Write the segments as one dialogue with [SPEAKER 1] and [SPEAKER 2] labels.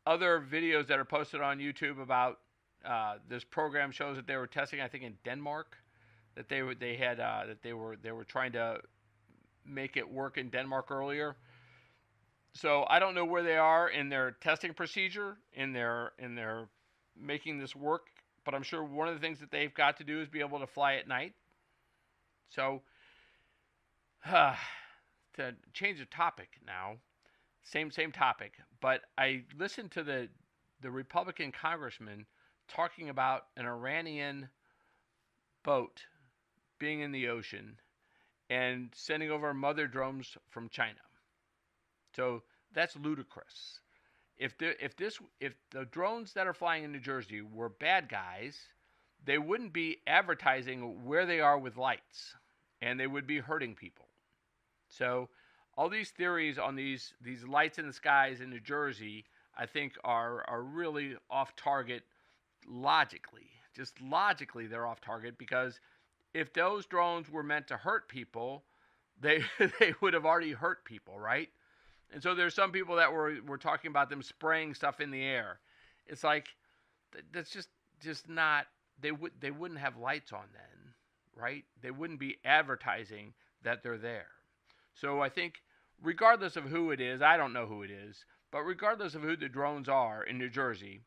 [SPEAKER 1] other videos that are posted on YouTube about this program shows that they were testing, I think, in Denmark, that they were trying to make it work in Denmark earlier. So I don't know where they are in their testing procedure, in their making this work, but I'm sure one of the things that they've got to do is be able to fly at night. So to change the topic now, same topic, but I listened to the Republican congressman talking about an Iranian boat being in the ocean and sending over mother drones from China. So that's ludicrous. If the drones that are flying in New Jersey were bad guys, they wouldn't be advertising where they are with lights, and they would be hurting people. So all these theories on these lights in the skies in New Jersey, I think are really off target logically. Just logically, they're off target because if those drones were meant to hurt people, they they would have already hurt people, right? And so there's some people that were talking about them spraying stuff in the air. It's like that's just not they wouldn't have lights on then, right? They wouldn't be advertising that they're there. So I think regardless of who it is, I don't know who it is, but regardless of who the drones are in New Jersey,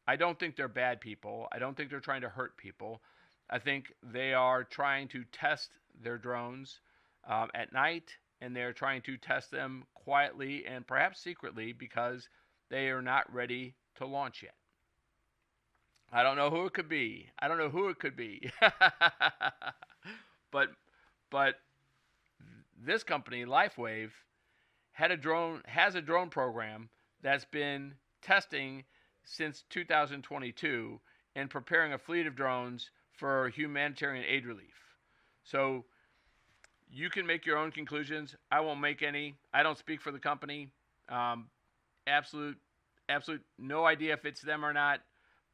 [SPEAKER 1] I don't think they're bad people. I don't think they're trying to hurt people. I think they are trying to test their drones at night, and they're trying to test them quietly and perhaps secretly because they are not ready to launch yet. I don't know who it could be. I don't know who it could be. but but this company, LifeWave, has a drone program that's been testing since 2022 and preparing a fleet of drones for humanitarian aid relief. So you can make your own conclusions. I won't make any. I don't speak for the company. Absolute no idea if it's them or not.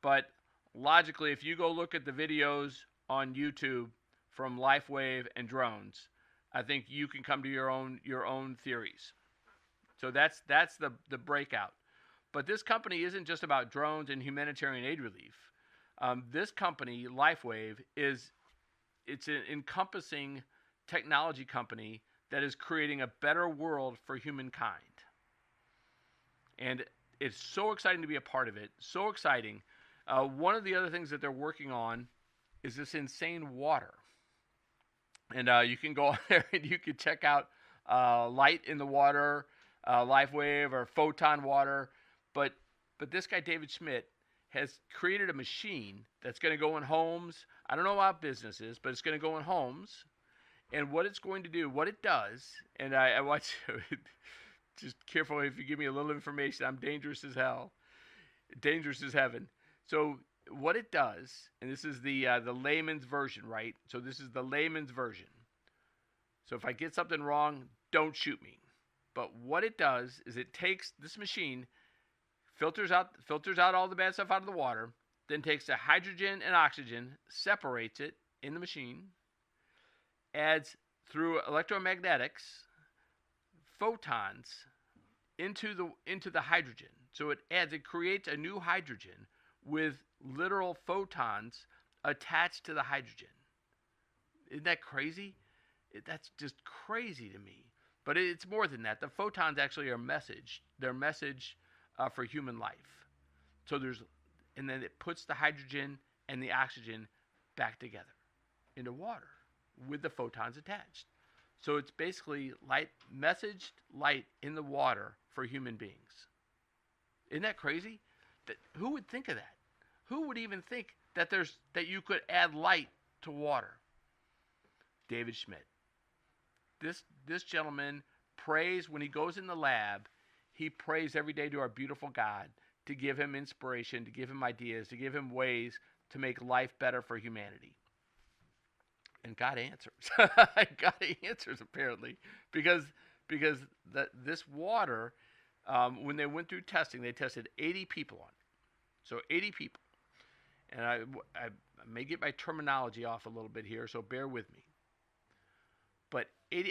[SPEAKER 1] But logically, if you go look at the videos on YouTube from LifeWave and drones, I think you can come to your own theories. So that's the breakout. But this company isn't just about drones and humanitarian aid relief. This company, LifeWave, it's an encompassing technology company that is creating a better world for humankind. And it's so exciting to be a part of it. So exciting. One of the other things that they're working on is this insane water. And you can go on there and you can check out light in the water, LifeWave or photon water. But this guy, David Schmidt, has created a machine that's going to go in homes. I don't know about businesses, but it's going to go in homes. And what it's going to do, what it does, and I watch, just careful if you give me a little information, I'm dangerous as hell. Dangerous as heaven. So what it does, and this is the layman's version, right? So this is the layman's version. So if I get something wrong, don't shoot me. But what it does is it takes this machine, filters out all the bad stuff out of the water, then takes the hydrogen and oxygen, separates it in the machine, adds through electromagnetics photons into the hydrogen. So it creates a new hydrogen with literal photons attached to the hydrogen. Isn't that crazy? That's just crazy to me. But it's more than that. The photons actually are message. They're message for human life. And then it puts the hydrogen and the oxygen back together into water with the photons attached. So it's basically messaged light in the water for human beings. Isn't that crazy? Who would think of that? Who would even think that you could add light to water? David Schmidt. This gentleman prays when he goes in the lab. He prays every day to our beautiful God to give him inspiration, to give him ideas, to give him ways to make life better for humanity. And God answers. God answers apparently, because this water, when they went through testing, they tested 80 people on it. So 80 people. And I may get my terminology off a little bit here, so bear with me. But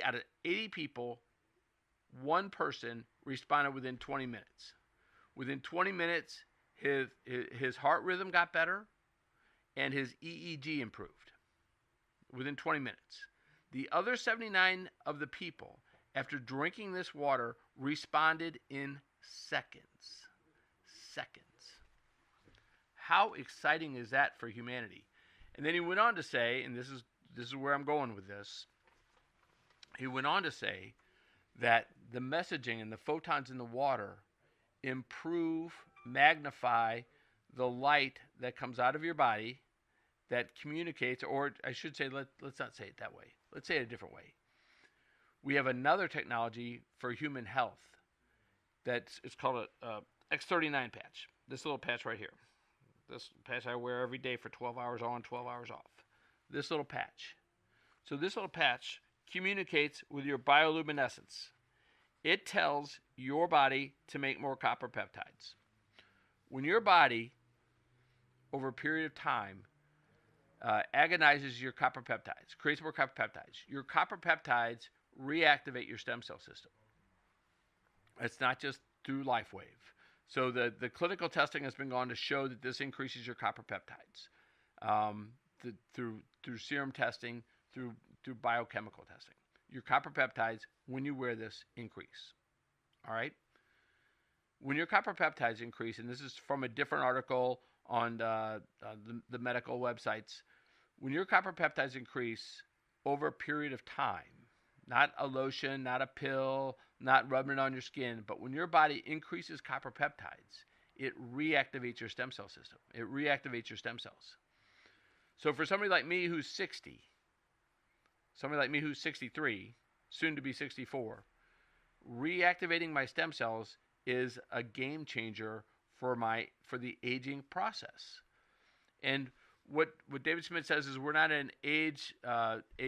[SPEAKER 1] out of 80 people, one person responded within 20 minutes. Within 20 minutes, his heart rhythm got better and his EEG improved within 20 minutes. The other 79 of the people, after drinking this water, responded in seconds. Seconds. How exciting is that for humanity? And then he went on to say, and this is where I'm going with this. He went on to say that the messaging and the photons in the water improve, magnify the light that comes out of your body that communicates, or I should say, let's not say it that way. Let's say it a different way. We have another technology for human health it's called a X39 patch. This little patch right here. This patch I wear every day for 12 hours on, 12 hours off. This little patch. So this little patch communicates with your bioluminescence. It tells your body to make more copper peptides. When your body, over a period of time, agonizes your copper peptides, creates more copper peptides, your copper peptides reactivate your stem cell system. It's not just through LifeWave. So the clinical testing has been gone to show that this increases your copper peptides through serum testing, through biochemical testing. Your copper peptides, when you wear this, increase. All right? When your copper peptides increase, and this is from a different article on the medical websites, when your copper peptides increase over a period of time, not a lotion, not a pill, not rubbing it on your skin, but when your body increases copper peptides, it reactivates your stem cell system. It reactivates your stem cells. So for somebody like me who's 60, somebody like me who's 63, soon to be 64, reactivating my stem cells is a game changer for the aging process. And what David Smith says is we're not an age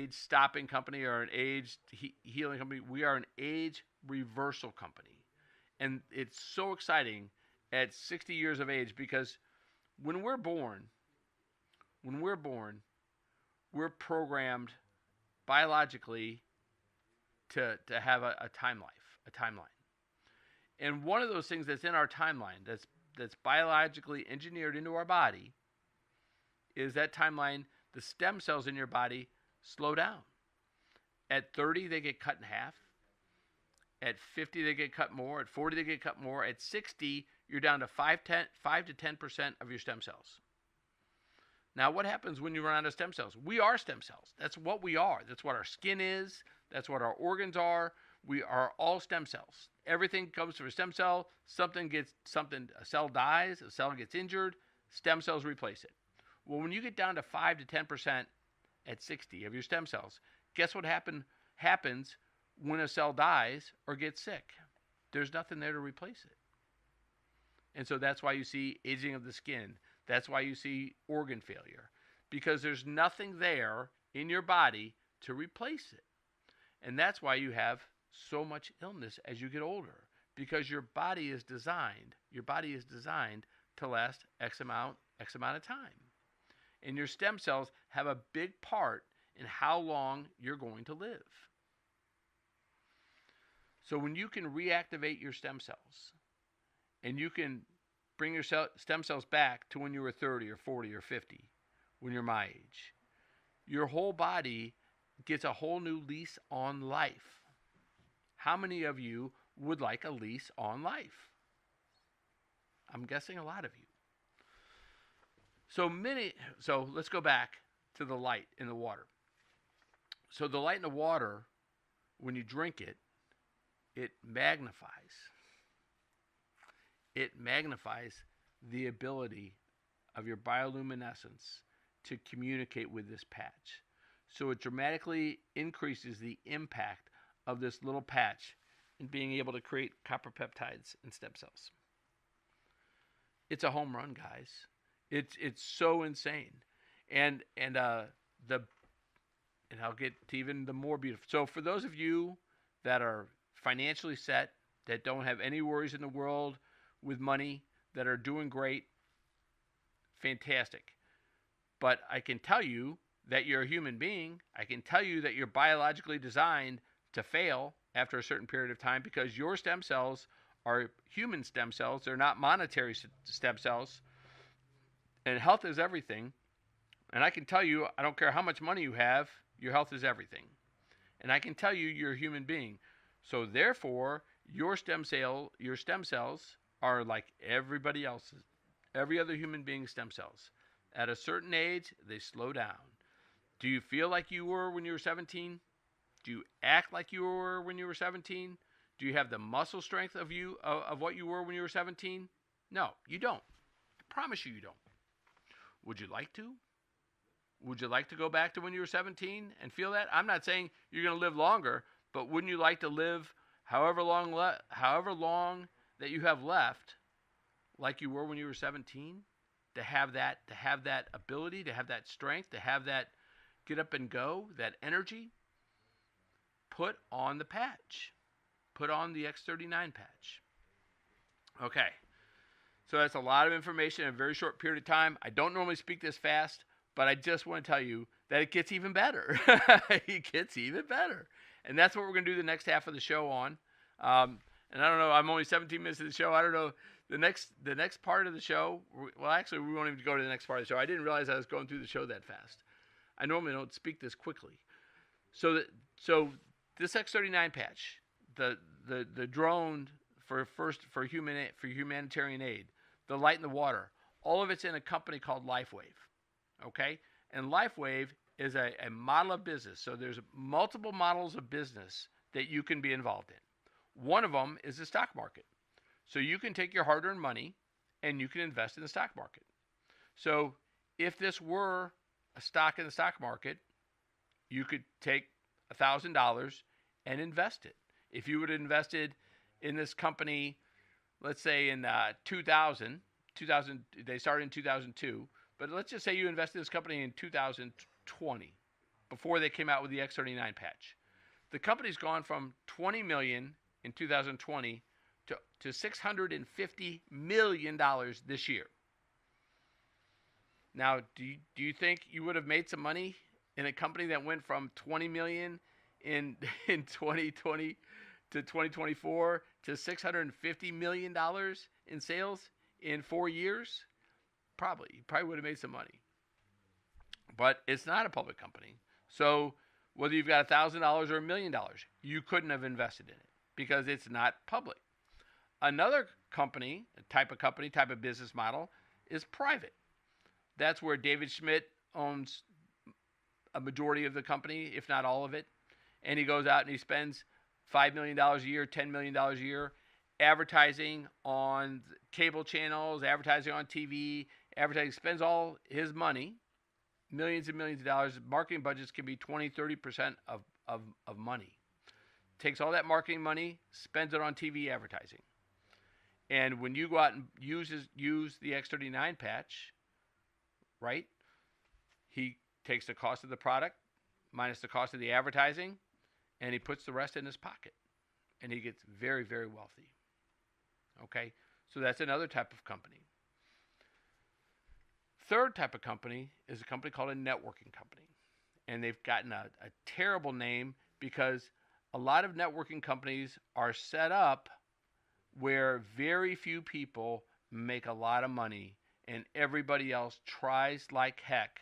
[SPEAKER 1] stopping company or an age healing company. We are an age reversal company. And it's so exciting at 60 years of age because when we're born, we're programmed biologically to have a timeline. And one of those things that's in our timeline that's biologically engineered into our body is that timeline. The stem cells in your body slow down. At 30, they get cut in half. At 50, they get cut more. At 40, they get cut more. At 60, you're down to 5 to 10% of your stem cells. Now, what happens when you run out of stem cells? We are stem cells. That's what we are. That's what our skin is. That's what our organs are. We are all stem cells. Everything comes from a stem cell. A cell dies. A cell gets injured. Stem cells replace it. Well, when you get down to 5 to 10% at 60 of your stem cells, guess what happens when a cell dies or gets sick? There's nothing there to replace it. And so that's why you see aging of the skin. That's why you see organ failure, because there's nothing there in your body to replace it. And that's why you have so much illness as you get older, because your body is designed to last X amount of time. And your stem cells have a big part in how long you're going to live. So when you can reactivate your stem cells and you can bring your stem cells back to when you were 30 or 40 or 50, when you're my age, your whole body gets a whole new lease on life. How many of you would like a lease on life? I'm guessing a lot of you. So let's go back to the light in the water. So the light in the water, when you drink it, it magnifies. It magnifies the ability of your bioluminescence to communicate with this patch. So it dramatically increases the impact of this little patch in being able to create copper peptides in stem cells. It's a home run, guys. It's so insane, and I'll get to even the more beautiful. So for those of you that are financially set, that don't have any worries in the world with money, that are doing great, fantastic. But I can tell you that you're a human being. I can tell you that you're biologically designed to fail after a certain period of time, because your stem cells are human stem cells. They're not monetary stem cells. And health is everything. And I can tell you, I don't care how much money you have, your health is everything. And I can tell you, you're a human being. So therefore, your stem cells are like everybody else's, every other human being's stem cells. At a certain age, they slow down. Do you feel like you were when you were 17? Do you act like you were when you were 17? Do you have the muscle strength of what you were when you were 17? No, you don't. I promise you don't. Would you like to? Would you like to go back to when you were 17 and feel that? I'm not saying you're going to live longer, but wouldn't you like to live however long that you have left like you were when you were 17? To have that ability, to have that strength, to have that get up and go, that energy? Put on the patch. Put on the X39 patch. Okay. So that's a lot of information in a very short period of time. I don't normally speak this fast, but I just want to tell you that it gets even better. It gets even better. And that's what we're going to do the next half of the show on. And I don't know, I'm only 17 minutes of the show. I don't know, the next part of the show, well, actually, we won't even go to the next part of the show. I didn't realize I was going through the show that fast. I normally don't speak this quickly. So this X39 patch, the drone for humanitarian aid, the light in the water, all of it's in a company called LifeWave. Okay? And LifeWave is a model of business. So there's multiple models of business that you can be involved in. One of them is the stock market. So you can take your hard-earned money and you can invest in the stock market. So if this were a stock in the stock market, you could take $1,000 and invest it. If you would have invested in this company, let's say in 2000, they started in 2002, but let's just say you invested in this company in 2020, before they came out with the X39 patch. The company's gone from $20 million in 2020 to $650 million this year. Now, do you think you would have made some money in a company that went from $20 million in 2020 to 2024 to $650 million in sales in 4 years? Probably. You probably would have made some money. But it's not a public company. So whether you've got $1,000 or $1 million, you couldn't have invested in it because it's not public. Another company, type of business model is private. That's where David Schmidt owns a majority of the company, if not all of it. And he goes out and he spends $5 million a year, $10 million a year, advertising on cable channels, advertising on TV, spends all his money, millions and millions of dollars. Marketing budgets can be 20, 30% of money. Takes all that marketing money, spends it on TV advertising. And when you go out and use the X39 patch, right, he takes the cost of the product minus the cost of the advertising, and he puts the rest in his pocket. And he gets very, very wealthy. Okay? So that's another type of company. Third type of company is a company called a networking company. And they've gotten a terrible name because a lot of networking companies are set up where very few people make a lot of money and everybody else tries like heck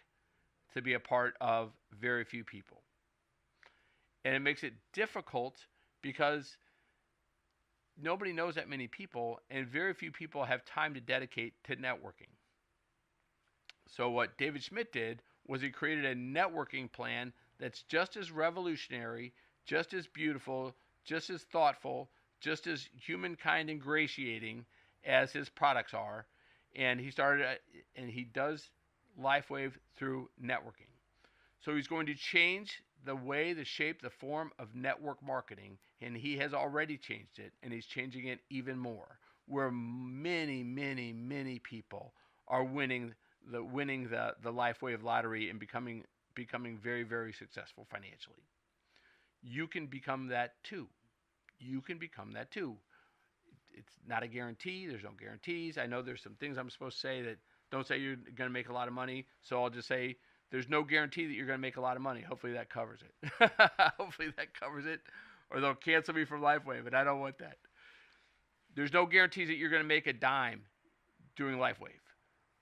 [SPEAKER 1] to be a part of very few people. And it makes it difficult because nobody knows that many people and very few people have time to dedicate to networking. So what David Schmidt did was he created a networking plan that's just as revolutionary, just as beautiful, just as thoughtful, just as humankind ingratiating as his products are. And he does LifeWave through networking. So he's going to change the way, the shape, the form of network marketing, and he has already changed it, and he's changing it even more, where many, many, many people are winning the LifeWave lottery and becoming very, very successful financially. You can become that too. You can become that too. It's not a guarantee. There's no guarantees. I know there's some things I'm supposed to say that don't say you're going to make a lot of money. So I'll just say there's no guarantee that you're going to make a lot of money. Hopefully that covers it. Hopefully that covers it. Or they'll cancel me from LifeWave, and I don't want that. There's no guarantees that you're going to make a dime doing LifeWave,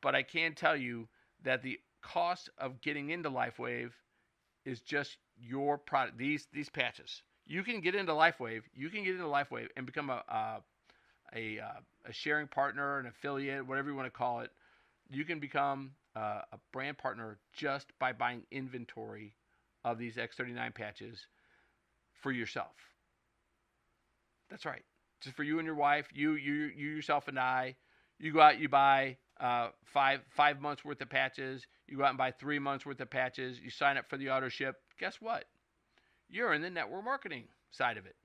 [SPEAKER 1] but I can tell you that the cost of getting into LifeWave is just your product. These patches. You can get into LifeWave. You can get into LifeWave and become a sharing partner, an affiliate, whatever you want to call it. You can become a brand partner just by buying inventory of these X39 patches for yourself. That's right. Just for you and your wife, you yourself and I. You go out, you buy 5 months worth of patches. You go out and buy 3 months worth of patches. You sign up for the auto ship. Guess what? You're in the network marketing side of it.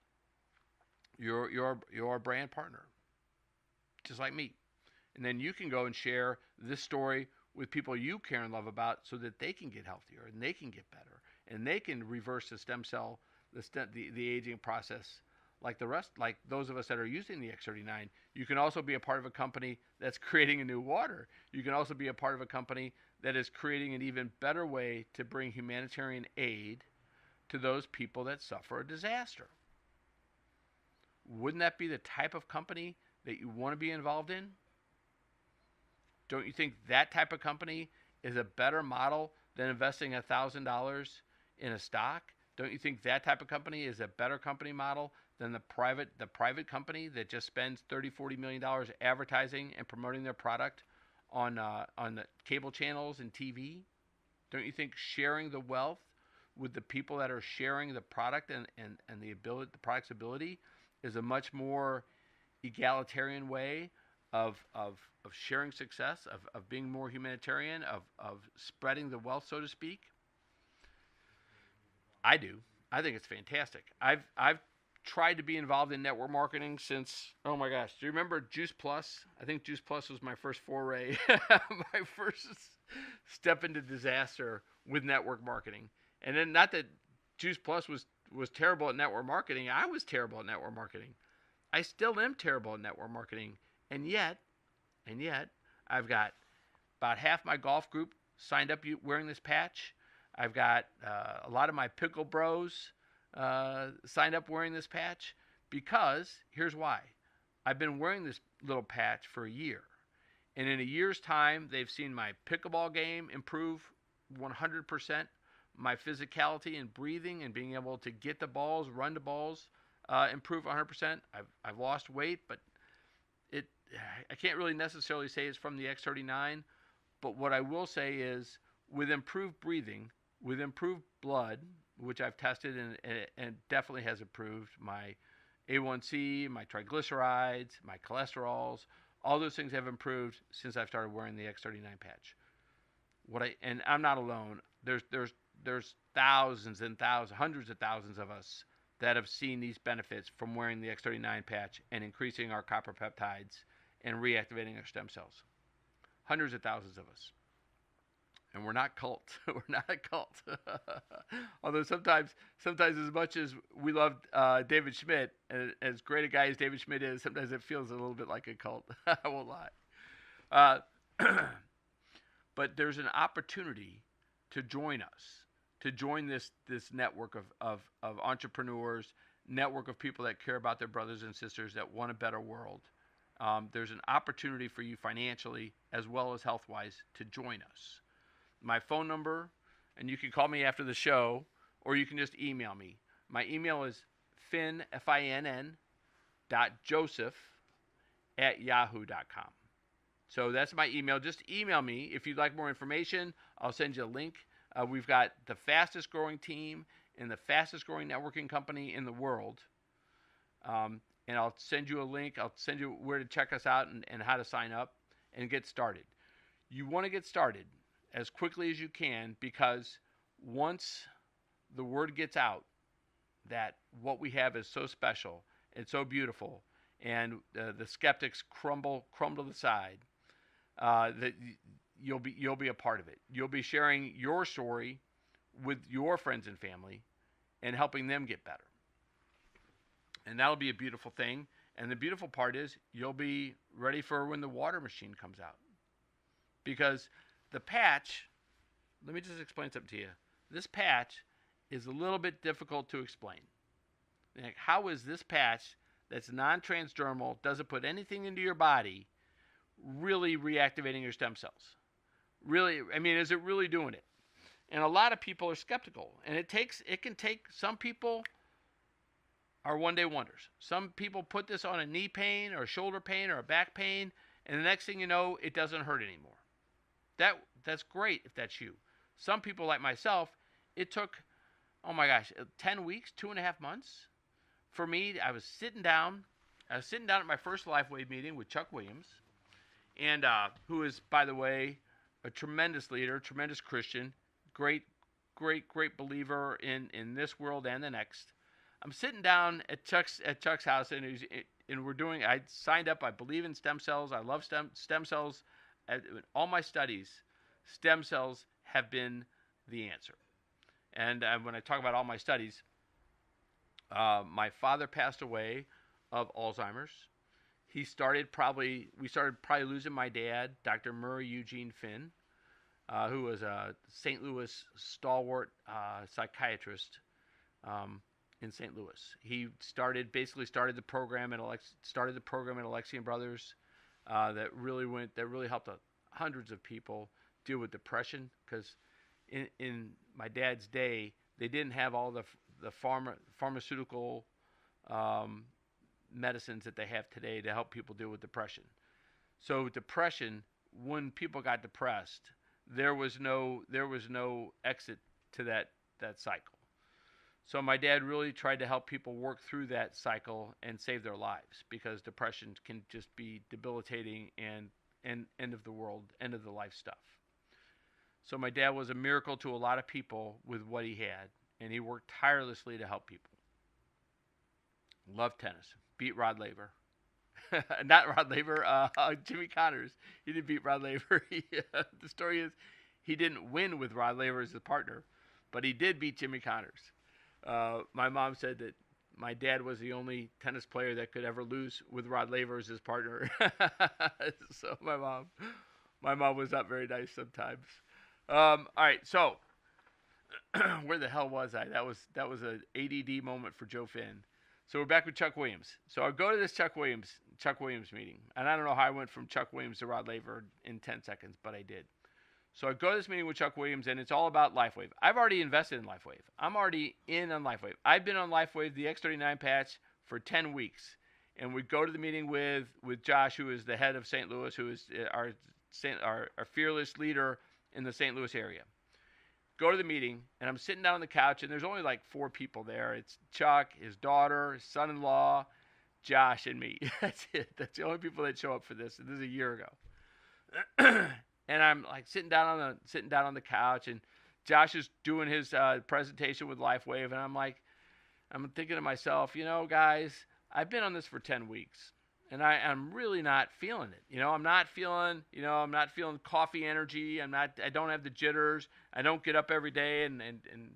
[SPEAKER 1] You're a brand partner, just like me. And then you can go and share this story with people you care and love about, so that they can get healthier and they can get better and they can reverse the stem cell, the aging process, like those of us that are using the X39. You can also be a part of a company that's creating a new water. You can also be a part of a company that is creating an even better way to bring humanitarian aid to those people that suffer a disaster. Wouldn't that be the type of company that you want to be involved in? Don't you think that type of company is a better model than investing $1,000 in a stock? Don't you think that type of company is a better company model than the private company that just spends $30-40 million advertising and promoting their product on the cable channels and TV? Don't you think sharing the wealth with the people that are sharing the product and the product's ability is a much more egalitarian way of sharing success, of being more humanitarian, of spreading the wealth, so to speak? I do. I think it's fantastic. I've tried to be involved in network marketing since, oh my gosh, do you remember Juice Plus? I think Juice Plus was my first foray, my first step into disaster with network marketing. And then, not that Juice Plus was terrible at network marketing. I was terrible at network marketing. I still am terrible at network marketing. And yet, I've got about half my golf group signed up wearing this patch. I've got a lot of my pickle bros signed up wearing this patch, because here's why. I've been wearing this little patch for a year. And in a year's time, they've seen my pickleball game improve 100%, my physicality and breathing and being able to get the balls, run the balls, improve 100%. I've lost weight, but I can't really necessarily say it's from the X39. But what I will say is, with improved breathing, with improved blood, which I've tested and definitely has improved my A1C, my triglycerides, my cholesterols, all those things have improved since I've started wearing the X39 patch. And I'm not alone. There's thousands and thousands, hundreds of thousands of us that have seen these benefits from wearing the X39 patch and increasing our copper peptides and reactivating our stem cells. Hundreds of thousands of us. And we're not cult. We're not a cult. Although sometimes as much as we love David Schmidt, and as great a guy as David Schmidt is, sometimes it feels a little bit like a cult. I won't lie. But there's an opportunity to join us, to join this network of entrepreneurs, network of people that care about their brothers and sisters, that want a better world. There's an opportunity for you financially as well as health-wise to join us. My phone number, and you can call me after the show, or you can just email me. My email is finn, F-I-N-N, .joseph@yahoo.com. So that's my email. Just email me if you'd like more information. I'll send you a link. We've got the fastest growing team and the fastest growing networking company in the world. And I'll send you a link. I'll send you where to check us out and how to sign up and get started. You want to get started as quickly as you can, because once the word gets out that what we have is so special and so beautiful, and the skeptics crumble to the side, that you'll be a part of it. You'll be sharing your story with your friends and family and helping them get better. And that'll be a beautiful thing. And the beautiful part is, you'll be ready for when the water machine comes out. Because the patch, let me just explain something to you. This patch is a little bit difficult to explain. Like, how is this patch that's non-transdermal, doesn't put anything into your body, really reactivating your stem cells? Really, I mean, is it really doing it? And a lot of people are skeptical. And it can take, some people are one-day wonders. Some people put this on a knee pain or a shoulder pain or a back pain, and the next thing you know, it doesn't hurt anymore. That's great if that's you. Some people like myself, it took, oh my gosh, 10 weeks, 2.5 months. For me, I was sitting down at my first LifeWave meeting with Chuck Williams, and who is, by the way, a tremendous leader, tremendous Christian, great believer in this world and the next. I'm sitting down at Chuck's house, and we're doing. I signed up. I believe in stem cells. I love stem cells. In all my studies, stem cells have been the answer. And when I talk about all my studies, my father passed away of Alzheimer's. We started probably losing my dad, Dr. Murray Eugene Finn, who was a St. Louis stalwart psychiatrist in St. Louis. He started the program at Alexian Brothers that really helped hundreds of people deal with depression, because in my dad's day, they didn't have all the pharmaceutical medicines that they have today to help people deal with depression. So depression, when people got depressed, there was no exit to that cycle. So my dad really tried to help people work through that cycle and save their lives, because depression can just be debilitating and end of the world, end of the life stuff. So my dad was a miracle to a lot of people with what he had, and he worked tirelessly to help people. Loved tennis. Beat Rod Laver. Not Rod Laver, Jimmy Connors. He didn't beat Rod Laver. The story is, he didn't win with Rod Laver as his partner, but he did beat Jimmy Connors. My mom said that my dad was the only tennis player that could ever lose with Rod Laver as his partner. So my mom was not very nice sometimes. All right, so where the hell was I? That was an ADD moment for Joe Finn. So we're back with Chuck Williams. So I go to this Chuck Williams meeting, and I don't know how I went from Chuck Williams to Rod Laver in 10 seconds, but I did. So I go to this meeting with Chuck Williams, and it's all about LifeWave. I've already invested in LifeWave. I'm already in on LifeWave. I've been on LifeWave, the X39 patch, for 10 weeks. And we go to the meeting with Josh, who is the head of St. Louis, who is our fearless leader in the St. Louis area. Go to the meeting, and I'm sitting down on the couch, and there's only like 4 people there. It's Chuck, his daughter, his son-in-law, Josh, and me. That's it. That's the only people that show up for this. And this is a year ago. And I'm like sitting down on the couch, and Josh is doing his presentation with LifeWave, and I'm thinking to myself, guys, I've been on this for 10 weeks, and I'm really not feeling it. I'm not feeling coffee energy. I don't have the jitters. I don't get up every day and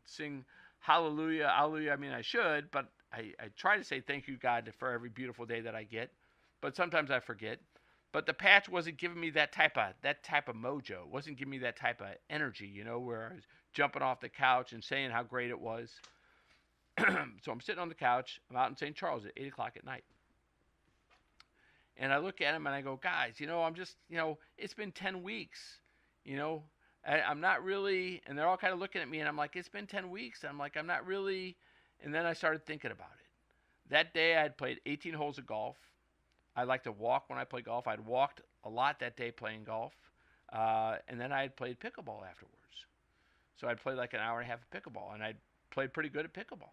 [SPEAKER 1] sing hallelujah, hallelujah. I mean, I should, but I try to say thank you, God, for every beautiful day that I get, but sometimes I forget. But the patch wasn't giving me that type of mojo. It wasn't giving me that type of energy, where I was jumping off the couch and saying how great it was. So I'm sitting on the couch. I'm out in St. Charles at 8 o'clock at night. And I look at him and I go, guys, I'm just, it's been 10 weeks. I'm not really, and they're all kind of looking at me, and I'm like, it's been 10 weeks. I'm like, I'm not really. And then I started thinking about it. That day I had played 18 holes of golf. I like to walk when I play golf. I'd walked a lot that day playing golf. And then I had played pickleball afterwards. So I'd played like an hour and a half of pickleball, and I'd played pretty good at pickleball.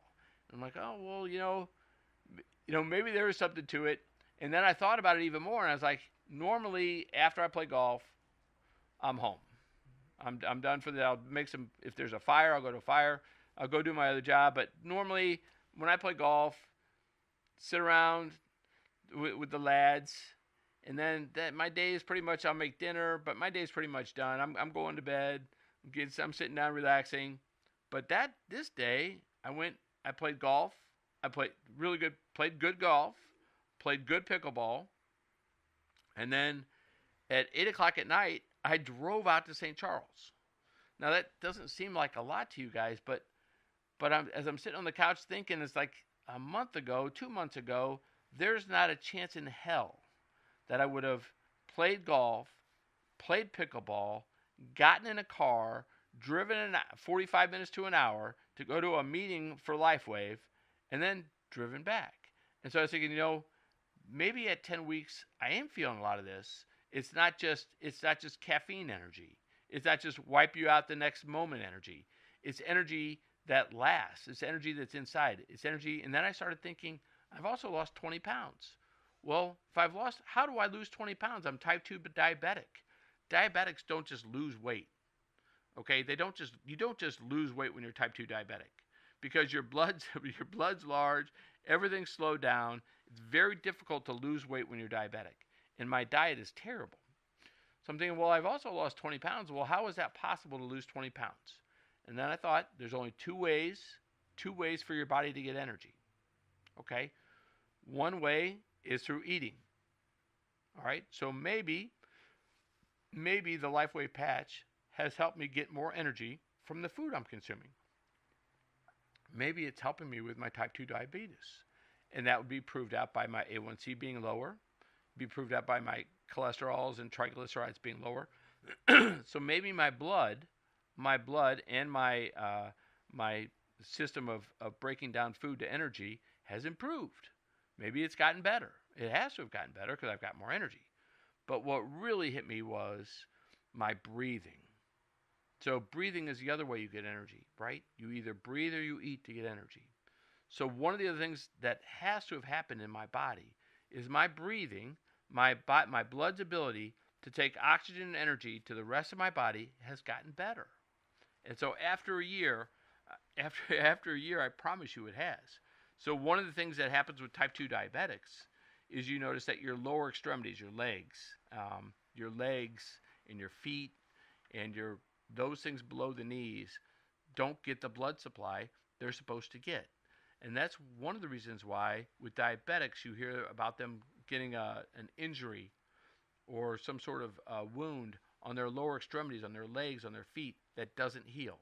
[SPEAKER 1] I'm like, oh, well, maybe there was something to it. And then I thought about it even more, and I was like, normally after I play golf, I'm home. I'm done for the day. I'll make some, if there's a fire, I'll go to a fire. I'll go do my other job. But normally when I play golf, sit around with the lads, and then my day is pretty much, I'll make dinner, but my day is pretty much done. I'm going to bed. I'm sitting down relaxing. But this day I played golf. I played good golf, played good pickleball, and then at 8 o'clock at night, I drove out to St. Charles. Now that doesn't seem like a lot to you guys, but as I'm sitting on the couch thinking, it's like a month ago, 2 months ago, there's not a chance in hell that I would have played golf, played pickleball, gotten in a car, driven 45 minutes to an hour to go to a meeting for LifeWave, and then driven back. And so I was thinking, maybe at 10 weeks I am feeling a lot of this. It's not just caffeine energy. It's not just wipe you out the next moment energy. It's energy that lasts. It's energy that's inside. It's energy. And then I started thinking, I've also lost 20 pounds. Well, if I've lost, how do I lose 20 pounds? I'm type 2 but diabetic. Diabetics don't just lose weight. Okay, you don't just lose weight when you're type 2 diabetic because your blood's large, everything's slowed down. It's very difficult to lose weight when you're diabetic. And my diet is terrible. So I'm thinking, well, I've also lost 20 pounds. Well, how is that possible to lose 20 pounds? And then I thought there's only two ways for your body to get energy. Okay? One way is through eating. All right? So maybe the LifeWave patch has helped me get more energy from the food I'm consuming. Maybe it's helping me with my type 2 diabetes. And that would be proved out by my A1C being lower, be proved out by my cholesterols and triglycerides being lower. So maybe my blood and my system of breaking down food to energy has improved. Maybe it's gotten better. It has to have gotten better because I've got more energy. But what really hit me was my breathing. So breathing is the other way you get energy, right? You either breathe or you eat to get energy. So one of the other things that has to have happened in my body is my breathing, my blood's ability to take oxygen and energy to the rest of my body has gotten better. And so after a year, I promise you it has. So one of the things that happens with type 2 diabetics is you notice that your lower extremities, your legs and your feet and those things below the knees don't get the blood supply they're supposed to get. And that's one of the reasons why with diabetics you hear about them getting an injury or some sort of wound on their lower extremities, on their legs, on their feet that doesn't heal.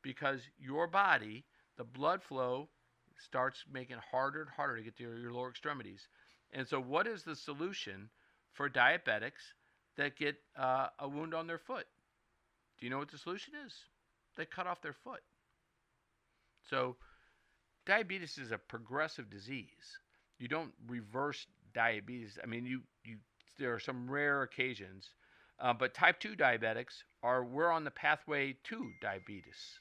[SPEAKER 1] Because your body, the blood flow starts making it harder and harder to get to your lower extremities. And so what is the solution for diabetics that get a wound on their foot? Do you know what the solution is? They cut off their foot. So diabetes is a progressive disease. You don't reverse diabetes. I mean, there are some rare occasions, but type 2 diabetics we're on the pathway to diabetes.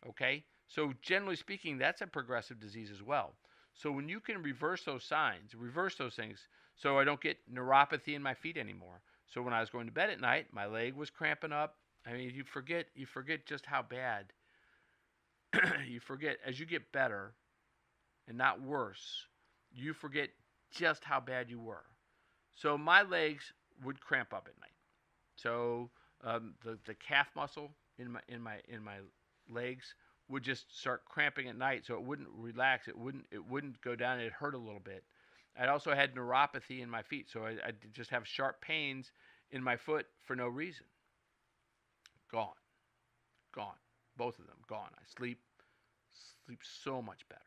[SPEAKER 1] Okay? So generally speaking, that's a progressive disease as well. So when you can reverse those signs, reverse those things, so I don't get neuropathy in my feet anymore. So when I was going to bed at night, my leg was cramping up. I mean, you forget just how bad. You forget as you get better and not worse, you forget just how bad you were. So my legs would cramp up at night. So the calf muscle in my legs would just start cramping at night, so it wouldn't relax. It wouldn't go down. It hurt a little bit. I also had neuropathy in my feet, so I'd just have sharp pains in my foot for no reason. Gone. Both of them gone. I sleep so much better.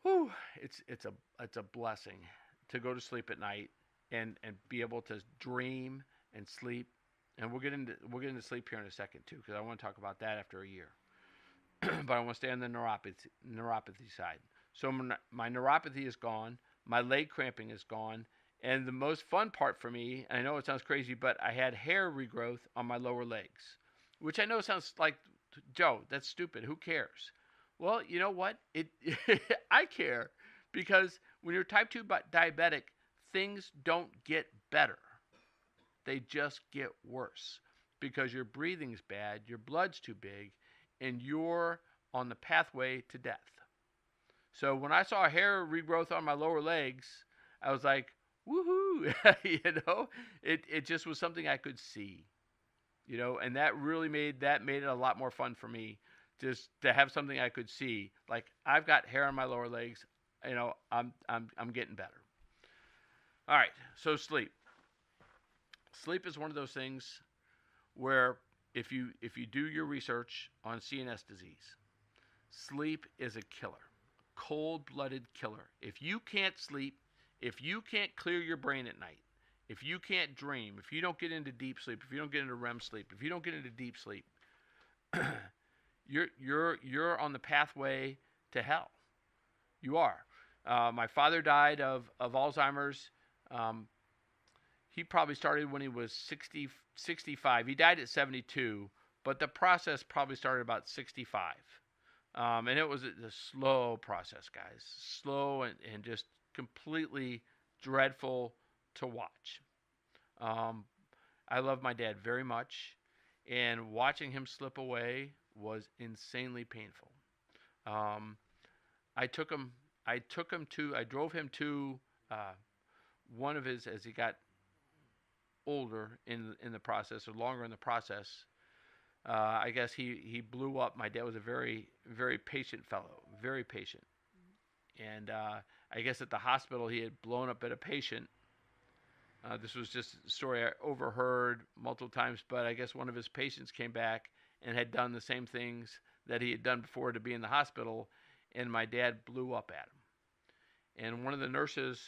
[SPEAKER 1] Whew, it's a blessing to go to sleep at night and be able to dream and sleep. And we'll get into sleep here in a second too, because I want to talk about that after a year. But I want to stay on the neuropathy side. So my neuropathy is gone. My leg cramping is gone. And the most fun part for me, and I know it sounds crazy, but I had hair regrowth on my lower legs, which I know sounds like, Joe, that's stupid. Who cares? Well, you know what? I care, because when you're type 2 diabetic, things don't get better. They just get worse because your breathing's bad, your blood's too big, and you're on the pathway to death. So when I saw hair regrowth on my lower legs, I was like, woohoo! It just was something I could see, and that really made it a lot more fun for me, just to have something I could see. Like, I've got hair on my lower legs, I'm getting better. All right, so sleep. Sleep is one of those things where if you do your research on CNS disease, sleep is a killer. cold-blooded killer. If you can't sleep, if you can't clear your brain at night, if you can't dream, if you don't get into deep sleep, if you don't get into REM sleep, if you don't get into deep sleep, you're on the pathway to hell. You are. My father died of Alzheimer's. He probably started when he was 60, 65. He died at 72, but the process probably started about 65. And it was a slow process, guys. Slow and just completely dreadful to watch. I love my dad very much, and watching him slip away was insanely painful. I drove him to one of his, as he got older in the process, or longer in the process. I guess he blew up. My dad was a very, very patient fellow, very patient. And I guess at the hospital he had blown up at a patient. This was just a story I overheard multiple times, but I guess one of his patients came back and had done the same things that he had done before to be in the hospital, and my dad blew up at him. And one of the nurses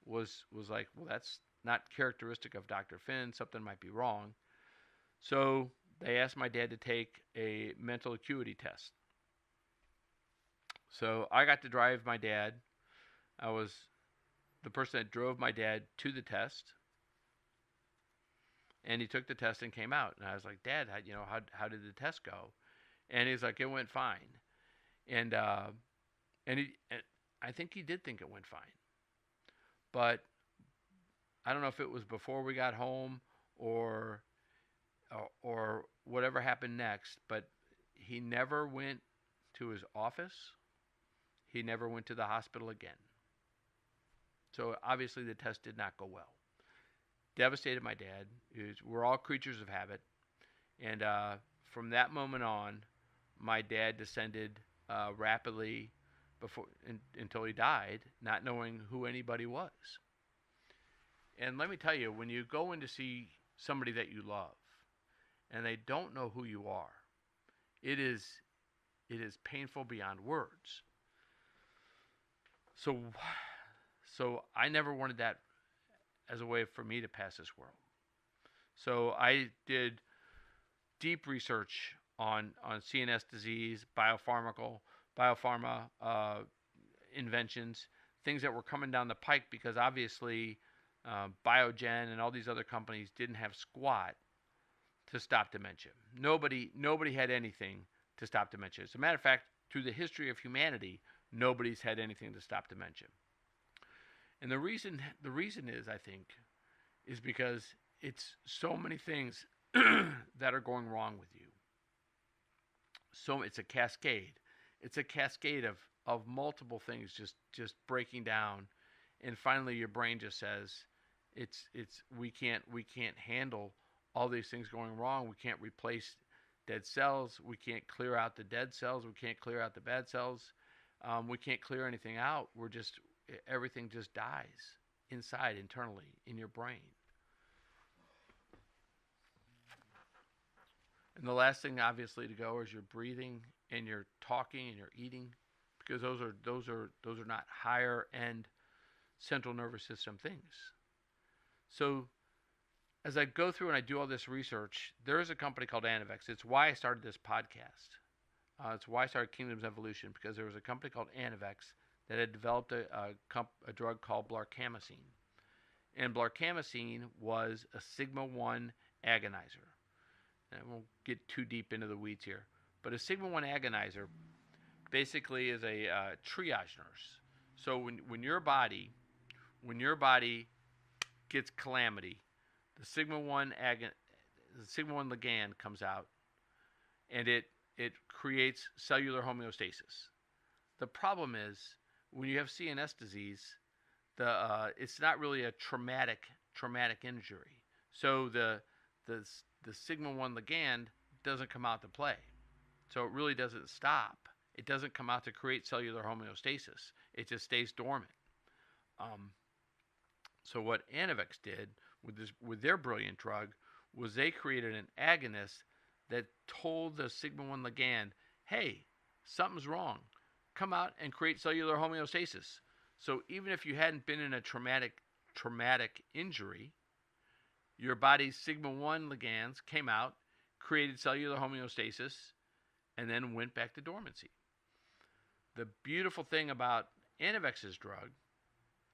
[SPEAKER 1] was like, well, that's not characteristic of Dr. Finn. Something might be wrong. So they asked my dad to take a mental acuity test. So I got to drive my dad. I was the person that drove my dad to the test. And he took the test and came out. And I was like, Dad, how did the test go? And he's like, it went fine. And I think he did think it went fine. But I don't know if it was before we got home or whatever happened next, but he never went to his office. He never went to the hospital again. So obviously the test did not go well. Devastated my dad. We're all creatures of habit. And from that moment on, my dad descended rapidly until he died, not knowing who anybody was. And let me tell you, when you go in to see somebody that you love and they don't know who you are, it is painful beyond words. So I never wanted that as a way for me to pass this world. So I did deep research on CNS disease, biopharma inventions, things that were coming down the pike, because obviously Biogen and all these other companies didn't have squat to stop dementia. Nobody had anything to stop dementia. As a matter of fact, through the history of humanity, nobody's had anything to stop dementia. And the reason is, I think, is because it's so many things that are going wrong with you. So it's a cascade. It's a cascade of multiple things just breaking down, and finally your brain just says, we can't handle all these things going wrong. We can't replace dead cells. We can't clear out the dead cells. We can't clear out the bad cells. We can't clear anything out. Everything just dies inside, internally, in your brain. And the last thing, obviously, to go is your breathing and your talking and your eating, because those are not higher end central nervous system things. So as I go through and I do all this research, there is a company called Anavex. It's why I started this podcast. It's why I started Kingdoms Evolution, because there was a company called Anavex that had developed a drug called blarcamesine. And blarcamesine was a sigma-1 agonizer. And I won't get too deep into the weeds here. But a sigma-1 agonizer basically is a triage nurse. So when your body gets calamity, the sigma-1 ligand comes out, and it creates cellular homeostasis. The problem is, when you have CNS disease, it's not really a traumatic injury. So the sigma-1 ligand doesn't come out to play. So it really doesn't stop. It doesn't come out to create cellular homeostasis. It just stays dormant. So what Anavex did with their brilliant drug was they created an agonist that told the sigma-1 ligand, hey, something's wrong. come out and create cellular homeostasis. So even if you hadn't been in a traumatic injury, your body's sigma 1 ligands came out, created cellular homeostasis, and then went back to dormancy. The beautiful thing about Anavex's drug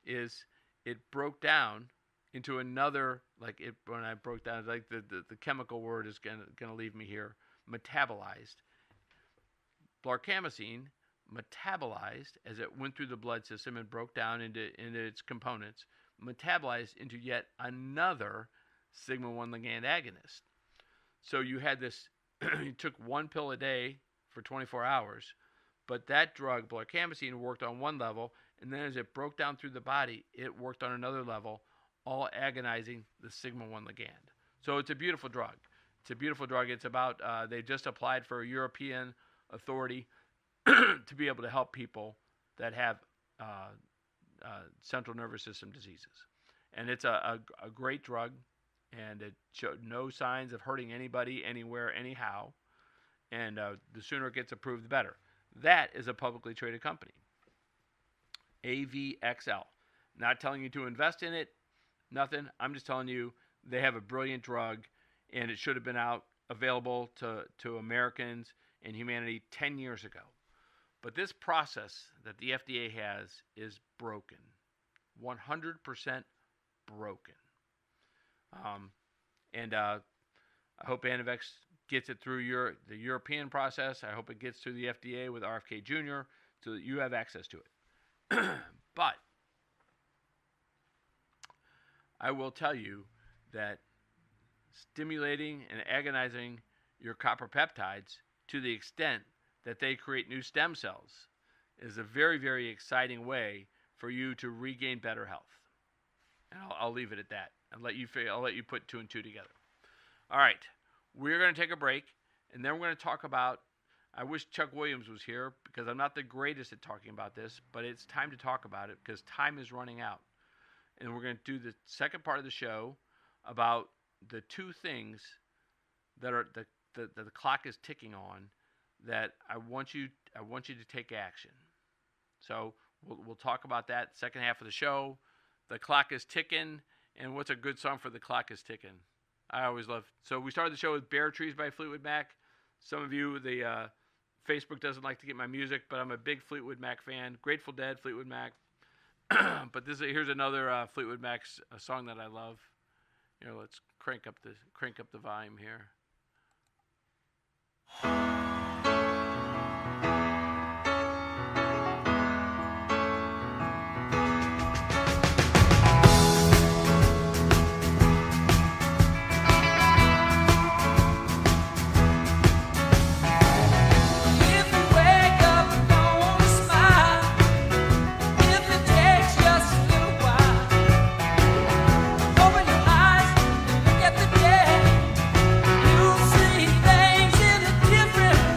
[SPEAKER 1] is it broke down into another, when I broke down, like the chemical word is gonna leave me here, metabolized. Blarcamazine metabolized as it went through the blood system and broke down into its components, metabolized into yet another sigma 1 ligand agonist. So you had this, you took one pill a day for 24 hours, but that drug, blarcamazine, worked on one level, and then as it broke down through the body, it worked on another level, all agonizing the sigma 1 ligand. So it's a beautiful drug. It's a beautiful drug. It's about, they just applied for a European authority to be able to help people that have central nervous system diseases. And it's a great drug, and it showed no signs of hurting anybody, anywhere, anyhow. And the sooner it gets approved, the better. That is a publicly traded company. AVXL. Not telling you to invest in it, nothing. I'm just telling you they have a brilliant drug, and it should have been out available to Americans and humanity 10 years ago. But this process that the FDA has is broken. 100% broken. I hope Anavex gets it through the European process. I hope it gets through the FDA with RFK Jr. so that you have access to it. But I will tell you that stimulating and agonizing your copper peptides to the extent that they create new stem cells is a very, very exciting way for you to regain better health. And I'll leave it at that. I'll let you put two and two together. All right, we're going to take a break, and then we're going to talk about, I wish Chuck Williams was here because I'm not the greatest at talking about this, but it's time to talk about it because time is running out. And we're going to do the second part of the show about the two things that are the clock is ticking on that I want you to take action. So we'll talk about that second half of the show. The clock is ticking, and what's a good song for the clock is ticking? I always love. So we started the show with Bare Trees by Fleetwood Mac. Some of you, the Facebook doesn't like to get my music, but I'm a big Fleetwood Mac fan. Grateful Dead, Fleetwood Mac. But here's another Fleetwood Mac song that I love. Here, let's crank up the volume here.
[SPEAKER 2] Look at the day, you'll see things in a different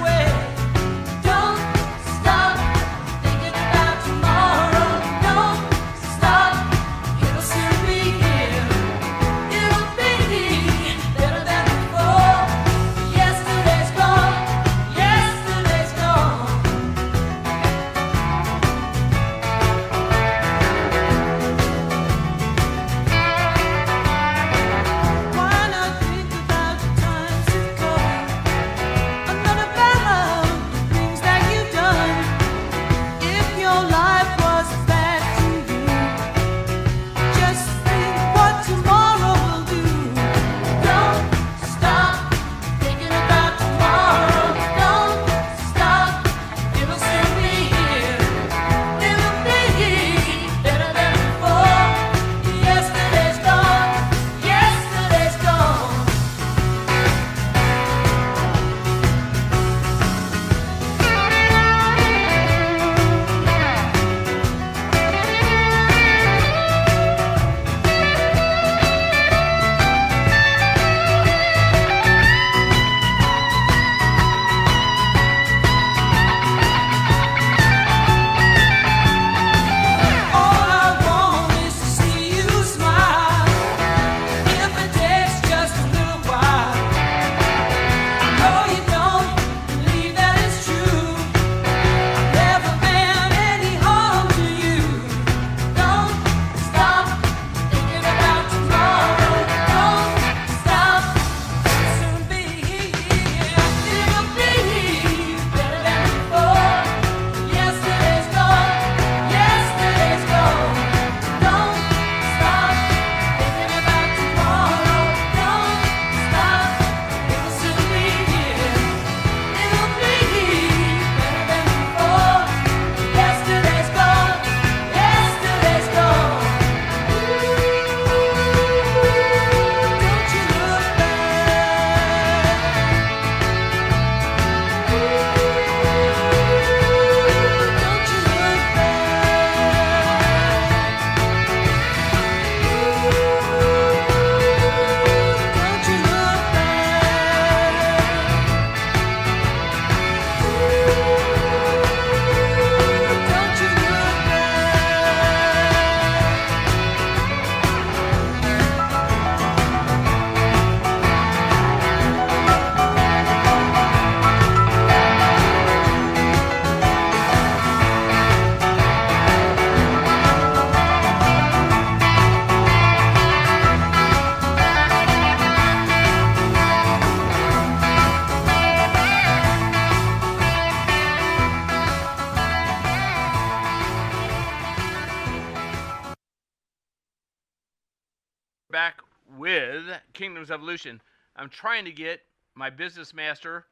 [SPEAKER 1] with Kingdoms Evolution. I'm trying to get my business master,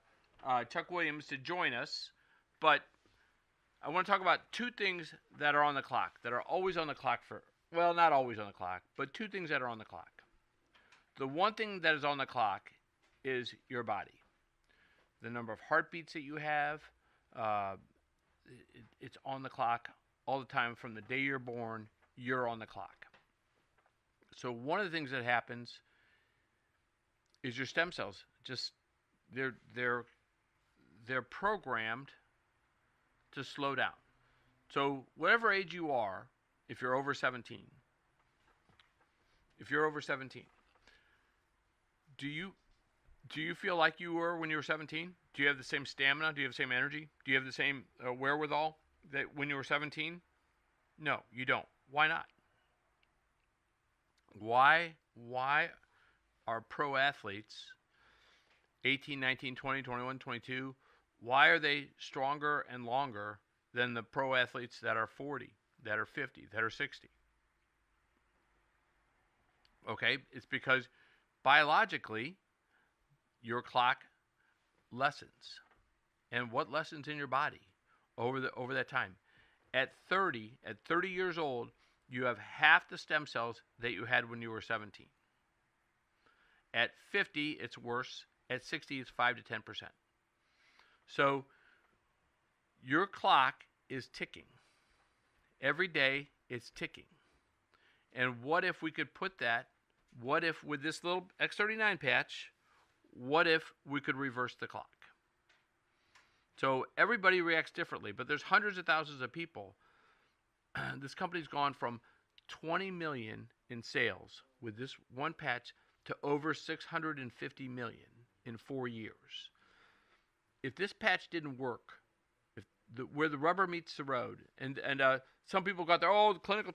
[SPEAKER 1] Chuck Williams, to join us, but I want to talk about two things that are on the clock, that are always on the clock for, well, not always on the clock, but two things that are on the clock. The one thing that is on the clock is your body. The number of heartbeats that you have, it's on the clock all the time. From the day you're born, you're on the clock. So one of the things that happens is your stem cells just they're programmed to slow down. So whatever age you are, if you're over 17, do you feel like you were when you were 17? Do you have the same stamina? Do you have the same energy? Do you have the same wherewithal that when you were 17? No, you don't. Why not? Why are pro athletes 18, 19, 20, 21, 22, why are they stronger and longer than the pro athletes that are 40, that are 50, that are 60? Okay, it's because biologically your clock lessens. And what lessens in your body over that time? At 30 years old, you have half the stem cells that you had when you were 17. At 50, it's worse. At 60, it's 5 to 10%. So your clock is ticking. Every day, it's ticking. And what if we could put that, what if with this little X39 patch, what if we could reverse the clock? So everybody reacts differently, but there's hundreds of thousands of people. This company's gone from 20 million in sales with this one patch to over 650 million in 4 years. If this patch didn't work, where the rubber meets the road, and some people got there, oh, clinical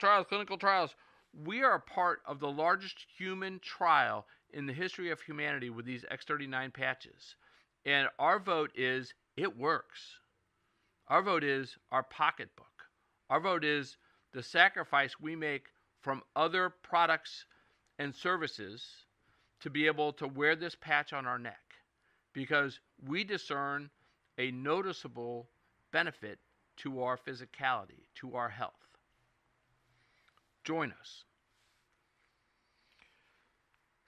[SPEAKER 1] trials. We are a part of the largest human trial in the history of humanity with these X39 patches. And our vote is, it works. Our vote is our pocketbook. Our vote is the sacrifice we make from other products and services to be able to wear this patch on our neck, because we discern a noticeable benefit to our physicality, to our health. Join us.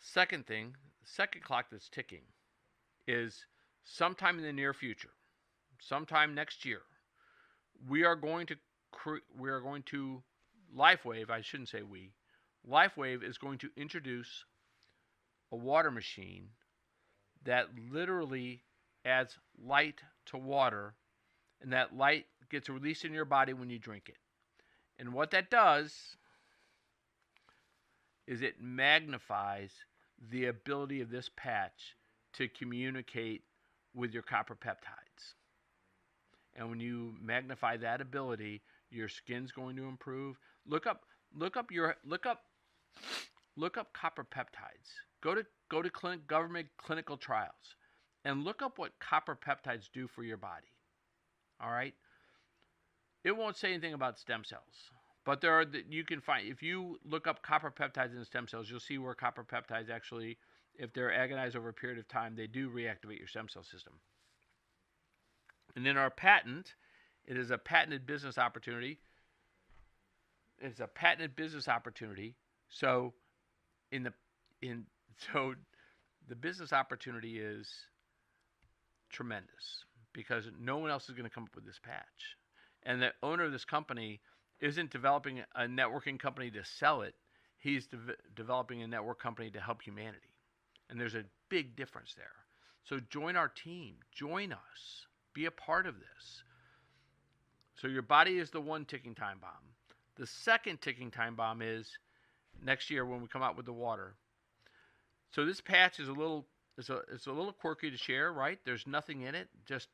[SPEAKER 1] Second thing, the second clock that's ticking is sometime in the near future, sometime next year, we are going to LifeWave, I shouldn't say we, LifeWave is going to introduce a water machine that literally adds light to water, and that light gets released in your body when you drink it. And what that does is it magnifies the ability of this patch to communicate with your copper peptides. And when you magnify that ability, your skin's going to improve. Look up copper peptides. Go to government clinical trials and look up what copper peptides do for your body. All right? It won't say anything about stem cells, but you can find, if you look up copper peptides in stem cells, you'll see where copper peptides actually, if they're agonized over a period of time, they do reactivate your stem cell system. And then our patent, it is a patented business opportunity. It's a patented business opportunity. So so the business opportunity is tremendous, because no one else is going to come up with this patch. And the owner of this company isn't developing a networking company to sell it. He's developing a network company to help humanity. And there's a big difference there. So join our team. Join us. Be a part of this. So your body is the one ticking time bomb. The second ticking time bomb is next year when we come out with the water. So this patch is it's a little quirky to share, right? There's nothing in it, just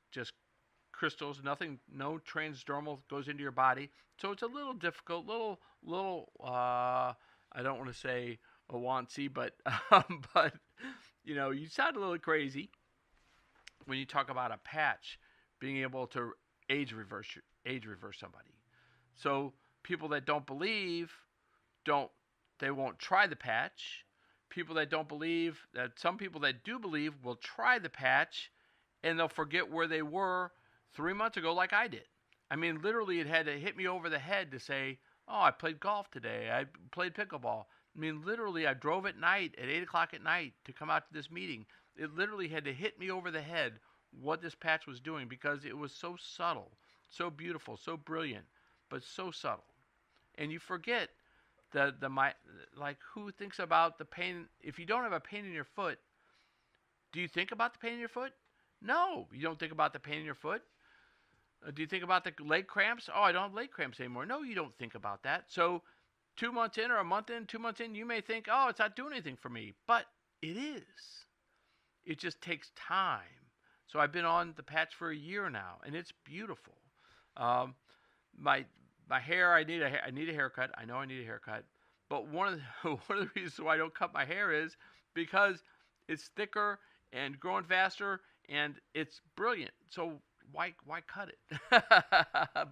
[SPEAKER 1] crystals, nothing, no transdermal goes into your body. So it's a little difficult, I don't want to say a wantsy, but you sound a little crazy when you talk about a patch being able to age reverse somebody. So people that don't believe, they won't try the patch, people that don't believe, that some people that do believe will try the patch and they'll forget where they were 3 months ago, like I did. I mean, literally, it had to hit me over the head to say, oh, I played golf today. I played pickleball. I mean, literally, I drove at night at 8 o'clock at night to come out to this meeting. It literally had to hit me over the head what this patch was doing because it was so subtle, so beautiful, so brilliant, but so subtle. And you forget like who thinks about the pain. If you don't have a pain in your foot, do you think about the pain in your foot? No, you don't think about the pain in your foot. Do you think about the leg cramps? Oh, I don't have leg cramps anymore. No, you don't think about that. So 2 months in or a month in, 2 months in, you may think, oh, it's not doing anything for me. But it is. It just takes time. So I've been on the patch for a year now, and it's beautiful. My hair, I need a haircut. I know I need a haircut. But one of the reasons why I don't cut my hair is because it's thicker and growing faster, and it's brilliant. So why cut it?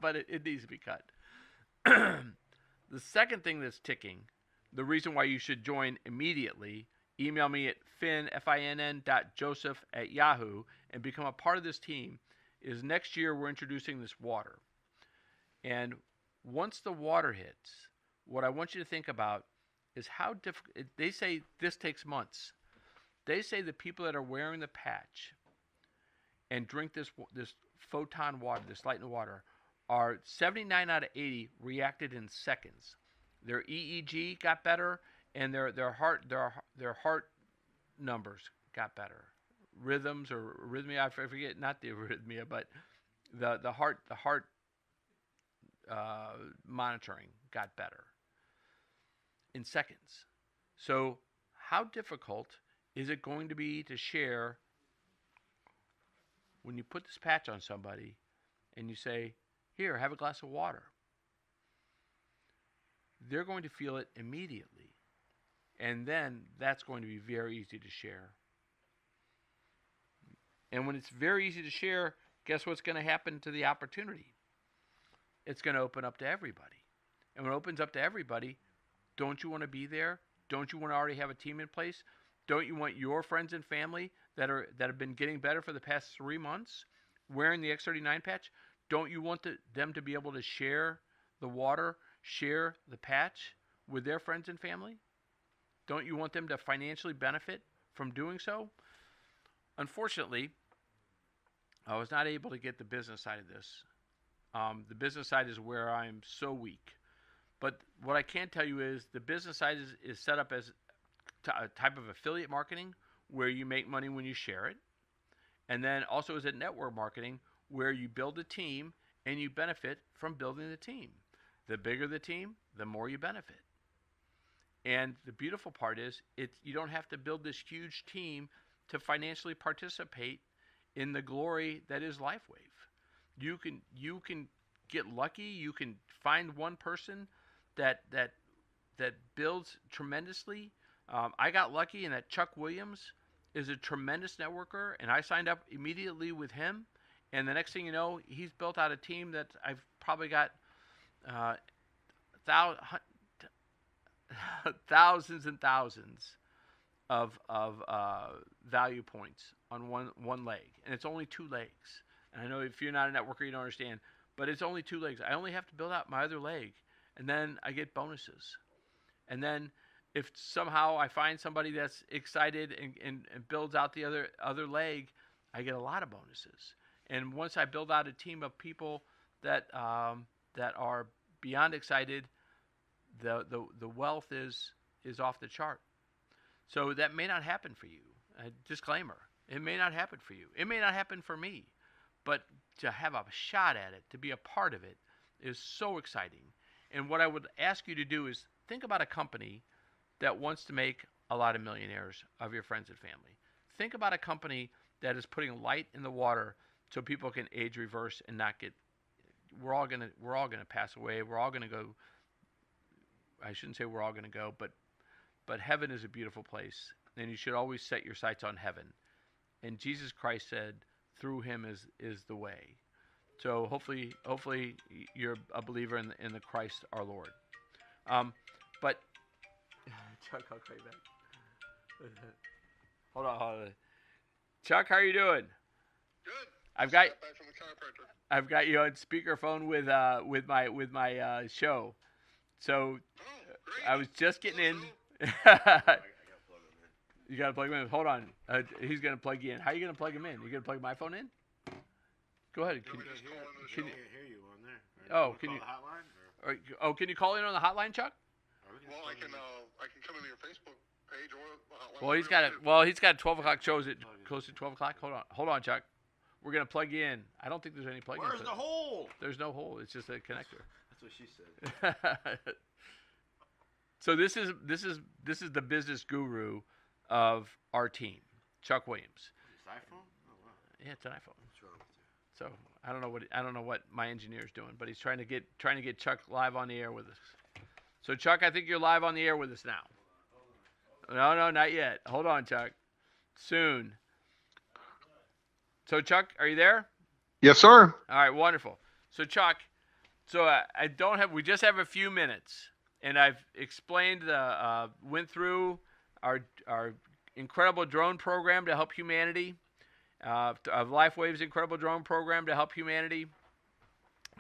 [SPEAKER 1] But it needs to be cut. The second thing that's ticking, the reason why you should join immediately, email me at finn.joseph@yahoo and become a part of this team, is next year we're introducing this water. And once the water hits, what I want you to think about is how difficult. They say this takes months. They say the people that are wearing the patch and drink this photon water, this lightened water, are 79 out of 80 reacted in seconds. Their EEG got better, and their heart numbers got better. Rhythms or arrhythmia, I forget, not the arrhythmia, but the heart monitoring got better in seconds. So how difficult is it going to be to share when you put this patch on somebody and you say, here, have a glass of water? They're going to feel it immediately. And then that's going to be very easy to share. And when it's very easy to share, guess what's going to happen to the opportunity? It's going to open up to everybody. And when it opens up to everybody, don't you want to be there? Don't you want to already have a team in place? Don't you want your friends and family that have been getting better for the past 3 months wearing the X39 patch? Don't you want them to be able to share the water, share the patch with their friends and family? Don't you want them to financially benefit from doing so? Unfortunately, I was not able to get the business side of this. The business side is where I'm so weak. But what I can tell you is the business side is set up as a type of affiliate marketing where you make money when you share it. And then also as a network marketing where you build a team and you benefit from building the team. The bigger the team, the more you benefit. And the beautiful part is you don't have to build this huge team to financially participate in the glory that is LifeWave. You can get lucky. You can find one person that builds tremendously. I got lucky in that Chuck Williams is a tremendous networker, and I signed up immediately with him. And the next thing you know, he's built out a team that I've probably got thousands and thousands of value points on one leg, and it's only 2 legs. And I know if you're not a networker, you don't understand, but it's only 2 legs. I only have to build out my other leg, and then I get bonuses. And then if somehow I find somebody that's excited and builds out the other leg, I get a lot of bonuses. And once I build out a team of people that are beyond excited, the wealth is off the chart. So that may not happen for you. Disclaimer: it may not happen for you. It may not happen for me. But to have a shot at it, to be a part of it, is so exciting. And what I would ask you to do is think about a company that wants to make a lot of millionaires of your friends and family. Think about a company that is putting light in the water so people can age reverse and not get. We're all gonna pass away. We're all gonna go. I shouldn't say we're all gonna go, but heaven is a beautiful place, and you should always set your sights on heaven. And Jesus Christ said, through him is the way. So hopefully you're a believer in the Christ our Lord. But Chuck, I'll call you back. Hold on. Chuck, how are you doing?
[SPEAKER 2] Good.
[SPEAKER 1] I've
[SPEAKER 2] Just
[SPEAKER 1] got
[SPEAKER 2] got back from the chiropractor.
[SPEAKER 1] I've got you on speakerphone with my show. So
[SPEAKER 2] Oh, great.
[SPEAKER 1] I was just getting
[SPEAKER 2] Hello,
[SPEAKER 1] in.
[SPEAKER 2] Joe.
[SPEAKER 1] You gotta plug him in. Hold on. He's gonna plug you in. How are you gonna plug him in? You gonna plug my phone in? Go ahead.
[SPEAKER 2] You want me to just call in the
[SPEAKER 1] can
[SPEAKER 2] show?
[SPEAKER 1] you,
[SPEAKER 3] I can't hear you on there.
[SPEAKER 1] oh, can you? Can you call in on the hotline, Chuck?
[SPEAKER 2] Well, I can come into your Facebook page or the hotline.
[SPEAKER 1] Well, he's got 12 o'clock shows at close to 12 o'clock. Hold on, Chuck. We're gonna plug you in. I don't think there's any plug.
[SPEAKER 3] Where's the hole?
[SPEAKER 1] There's no hole. It's just a connector.
[SPEAKER 3] That's what she said.
[SPEAKER 1] So this is the business guru of our team, Chuck Williams.
[SPEAKER 3] It's iPhone? Oh wow.
[SPEAKER 1] Yeah, it's an iPhone.
[SPEAKER 3] What's wrong with you?
[SPEAKER 1] So I don't know what my engineer's doing, but he's trying to get Chuck live on the air with us. So Chuck, I think you're live on the air with us now. No, not yet. Hold on, Chuck. Soon. So Chuck, are you there?
[SPEAKER 2] Yes, sir.
[SPEAKER 1] All right, wonderful. So Chuck, we just have a few minutes, and I've explained went through our incredible drone program to help humanity, of LifeWave's incredible drone program to help humanity,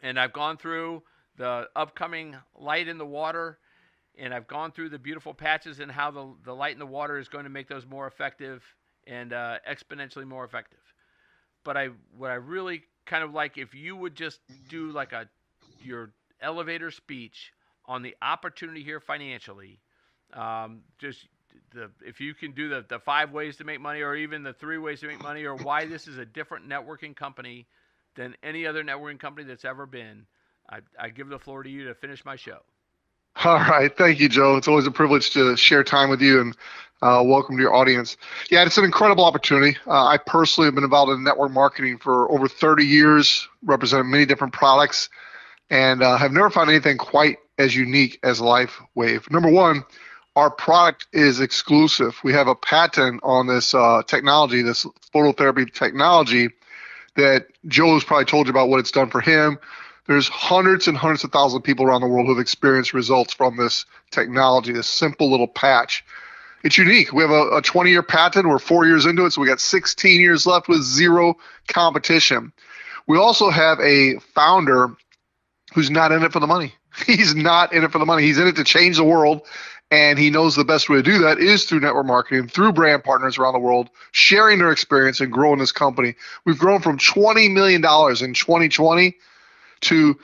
[SPEAKER 1] and I've gone through the upcoming light in the water, and I've gone through the beautiful patches and how the light in the water is going to make those more effective and exponentially more effective. But what I really kind of like, if you would just do like your elevator speech on the opportunity here financially, if you can do the 5 ways to make money, or even the 3 ways to make money, or why this is a different networking company than any other networking company that's ever been, I give the floor to you to finish my show.
[SPEAKER 2] All right. Thank you, Joe. It's always a privilege to share time with you, and welcome to your audience. Yeah, it's an incredible opportunity. I personally have been involved in network marketing for over 30 years, representing many different products, and have never found anything quite as unique as LifeWave. Number one, our product is exclusive. We have a patent on this technology, this phototherapy technology, that Joe has probably told you about what it's done for him. There's hundreds and hundreds of thousands of people around the world who have experienced results from this technology, this simple little patch. It's unique. We have a 20-year patent. We're 4 years into it, so we got 16 years left with zero competition. We also have a founder who's not in it for the money. He's not in it for the money. He's in it to change the world, and he knows the best way to do that is through network marketing, through brand partners around the world, sharing their experience and growing this company. We've grown from $20 million in 2020 to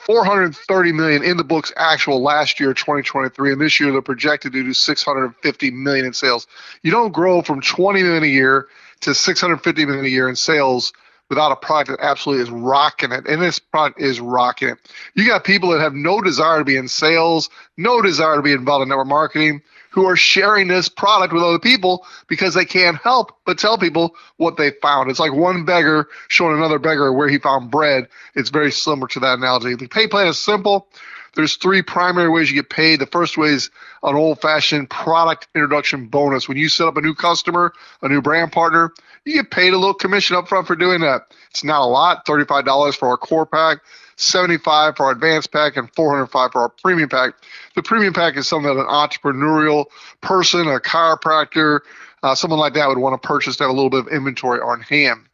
[SPEAKER 2] $430 million in the books actual last year, 2023, and this year they're projected to do $650 million in sales. You don't grow from $20 million a year to $650 million a year in sales without a product that absolutely is rocking it, and this product is rocking it. You got people that have no desire to be in sales, no desire to be involved in network marketing, who are sharing this product with other people because they can't help but tell people what they found. It's like one beggar showing another beggar where he found bread. It's very similar to that analogy. The pay plan is simple. There's 3 primary ways you get paid. The first way is an old-fashioned product introduction bonus. When you set up a new customer, a new brand partner, you get paid a little commission up front for doing that. It's not a lot, $35 for our core pack, $75 for our advanced pack, and $405 for our premium pack. The premium pack is something that an entrepreneurial person, a chiropractor, someone like that would want to purchase to have a little bit of inventory on hand.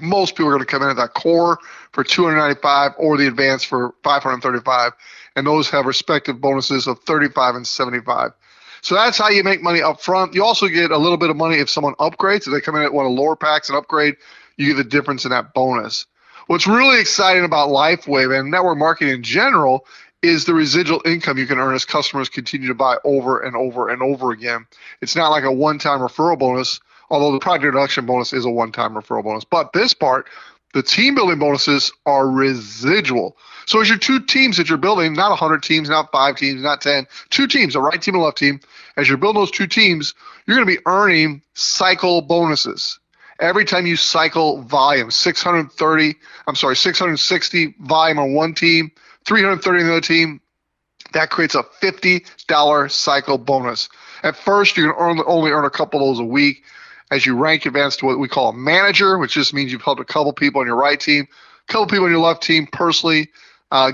[SPEAKER 2] Most people are going to come in at that core for $295 or the advanced for $535, and those have respective bonuses of $35 and $75. So that's how you make money up front. You also get a little bit of money if someone upgrades. If they come in at one of the lower packs and upgrade, you get the difference in that bonus. What's really exciting about LifeWave and network marketing in general is the residual income you can earn as customers continue to buy over and over and over again. It's not like a one-time referral bonus, although the product introduction bonus is a one-time referral bonus. But this part, the team building bonuses are residual. So as your 2 teams that you're building, not 100 teams, not 5 teams, not 10, 2 teams, a right team and a left team, as you're building those 2 teams, you're going to be earning cycle bonuses. Every time you cycle volume, 660 volume on one team, 330 on the other team, that creates a $50 cycle bonus. At first, you're going to only earn a couple of those a week. As you rank advance to what we call a manager, which just means you've helped a couple people on your right team, a couple people on your left team personally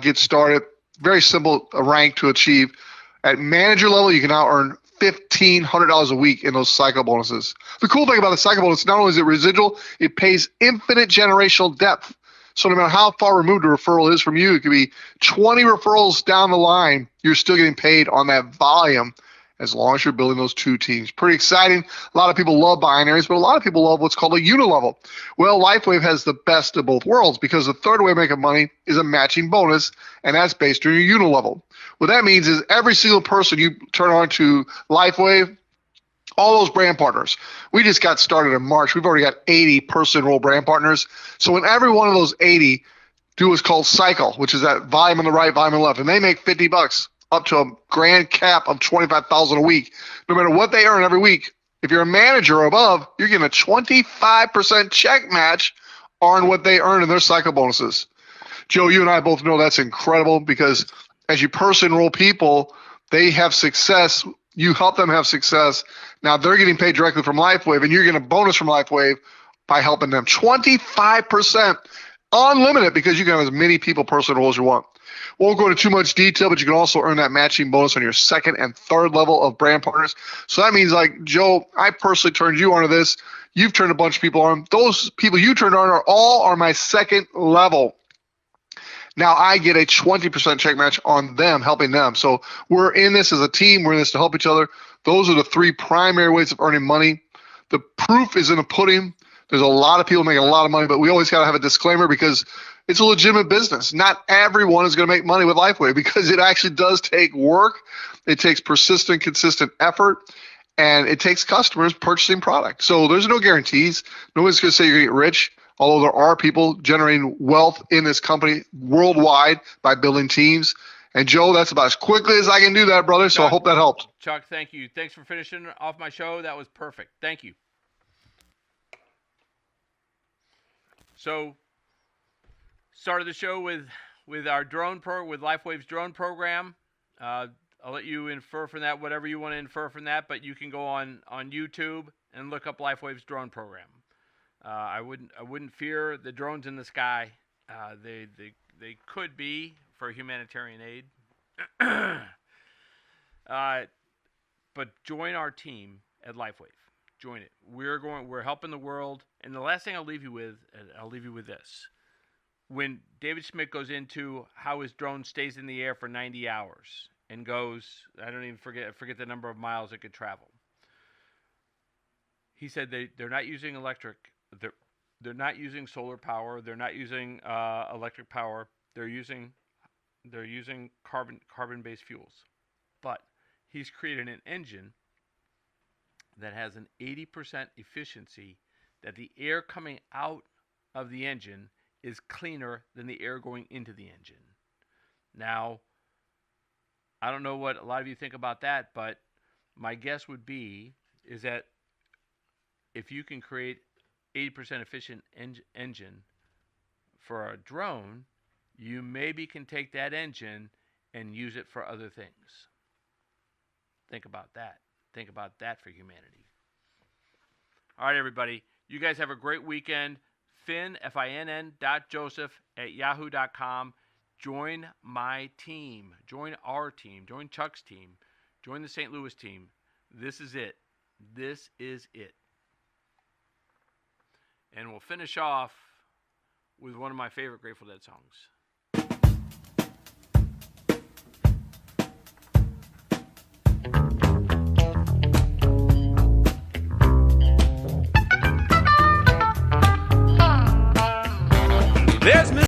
[SPEAKER 2] get started. Very simple rank to achieve. At manager level, you can now earn $1,500 a week in those cycle bonuses. The cool thing about the cycle bonus, not only is it residual, it pays infinite generational depth. So no matter how far removed a referral is from you, it could be 20 referrals down the line, you're still getting paid on that volume as long as you're building those two teams. Pretty exciting. A lot of people love binaries, but a lot of people love what's called a unilevel. Well, LifeWave has the best of both worlds because the third way of making money is a matching bonus, and that's based on your unilevel. What that means is every single person you turn on to LifeWave, all those brand partners. We just got started in March. We've already got 80 person enrolled brand partners. So in every one of those 80, do what's called cycle, which is that volume on the right, volume on the left, and they make $50 up to a grand cap of $25,000 a week. No matter what they earn every week, if you're a manager or above, you're getting a 25% check match on what they earn in their cycle bonuses. Joe, you and I both know that's incredible because as you person enroll people, they have success. You help them have success. Now they're getting paid directly from LifeWave, and you're getting a bonus from LifeWave by helping them. 25% unlimited because you can have as many people person enroll as you want. Won't go into too much detail, but you can also earn that matching bonus on your second and third level of brand partners. So that means, like, Joe, I personally turned you onto this. You've turned a bunch of people on. Those people you turned on are my second level. Now I get a 20% check match on them, helping them. So we're in this as a team. We're in this to help each other. Those are the three primary ways of earning money. The proof is in the pudding. There's a lot of people making a lot of money, but we always got to have a disclaimer because it's a legitimate business. Not everyone is going to make money with LifeWave because it actually does take work. It takes persistent, consistent effort, and it takes customers purchasing product. So there's no guarantees. Nobody's going to say you're going to get rich, although there are people generating wealth in this company worldwide by building teams. And Joe, that's about as quickly as I can do that, brother. So I hope that helped.
[SPEAKER 1] Chuck, thank you. Thanks for finishing off my show. That was perfect. Thank you. So, started the show with our drone with LifeWave's drone program. I'll let you infer from that whatever you want to infer from that, but you can go on YouTube and look up LifeWave's drone program. I wouldn't fear the drones in the sky. They could be for humanitarian aid. But join our team at LifeWave. Join it. We're helping the world. And the last thing I'll leave you with this. When David Schmidt goes into how his drone stays in the air for 90 hours and goes, I forget the number of miles it could travel. He said they're not using electric. They're not using solar power. They're not using electric power. They're using carbon-based fuels. But he's created an engine that has an 80% efficiency, that the air coming out of the engine is cleaner than the air going into the engine. Now, I don't know what a lot of you think about that, but my guess would be is that if you can create 80% efficient engine for a drone, you maybe can take that engine and use it for other things. Think about that. Think about that for humanity. All right, everybody. You guys have a great weekend. Finn.joseph@yahoo.com. Join my team. Join our team. Join Chuck's team. Join the St. Louis team. This is it. This is it. And we'll finish off with one of my favorite Grateful Dead songs.